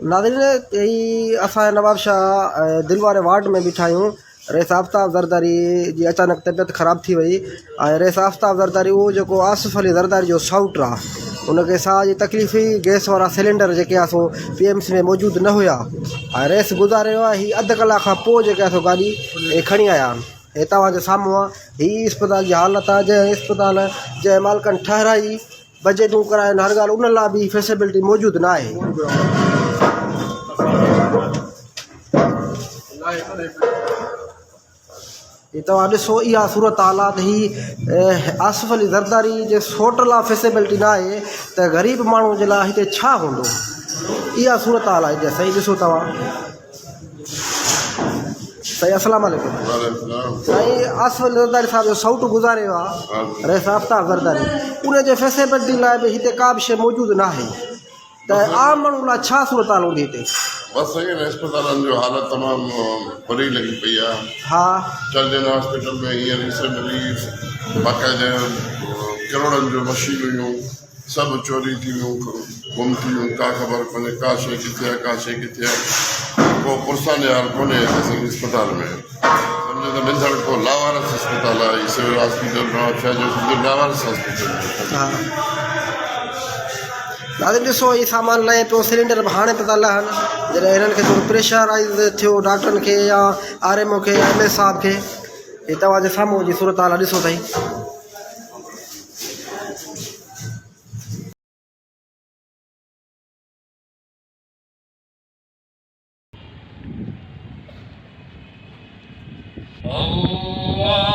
नाज़रीन, यही असां नवाबशाह दिल वारे वार्ड में बीठा आहियूं। रईस आफ़ताब ज़रदारी जी अचानक तबियत ख़राब थी वई ऐं रईस आफ़ताब ज़रदारी उहो जेको आसिफ ज़रदारी जो साउट आहे, उनखे साह जी तकलीफ़ हुई। गैस वारा सिलेंडर जेके आहे सो PMC में मौजूदु न हुया ऐं रईस गुज़ारे वियो आहे। हीअ अधु कलाक खां पोइ जेके आहे सो गाॾी खणी आया आहिनि। हे तव्हांजे साम्हूं आहे। हीअ इस्पताल जी हालत आहे। जंहिं इस्पताल जंहिं मालिकनि ठहिराई बजटूं कराइनि, हर ॻाल्हि उन लाइ बि फैसिलिटी मौजूदु न आहे। ये तव्हां ॾिसो, इहा सूरत हालात ही आसिफ ज़रदारी जे सोट लाइ फैसिलिटी न आहे त ग़रीब माण्हू जे लाइ हिते छा हूंदो। इहा सूरत हाल आहे। सही ॾिसो तव्हां। सही, अस्सलाम वालेकुम। साईं, आसिफ ज़रदारी साहिब जो साउट गुज़ारे वियो आहे, रईस आफ़ताब ज़रदारी, उन जे फैसिलिटी लाइ बि हिते का बि शइ मौजूदु न आहे। त आम माण्हू लाइ छा सूरत हाल हूंदी हिते? बस अस्पतालनि जो हालत तमामु बुरी लॻी पई आहे। हा, चंदन हॉस्पिटल में हींअर रिसेंटली बाक़ाइदा करोड़नि जो मशीनूं हुयूं, सभु चोरी थी वियूं, गुम थी वियूं। का ख़बर कोन्हे का शइ किथे आहे, का शइ किथे आहे। को पुरसान यार कोन्हे असांजे अस्पताल में। सम्झो त निंदड़ को लावारस अस्पताल आहे। सिविल हॉस्पिटल नवाबशाह जो सम्झो लावारस हॉस्पिटल। हा, दादी ॾिसो, ही सामान लहे पियो। सिलेंडर बि हाणे पिया था लहनि। जॾहिं हिननि खे थोरो प्रेशराइज़ थियो डॉक्टरनि खे या RMO खे या MS साहब खे, ही तव्हांजे साम्हूं जी सूरत हाल ॾिसो अथई। Allah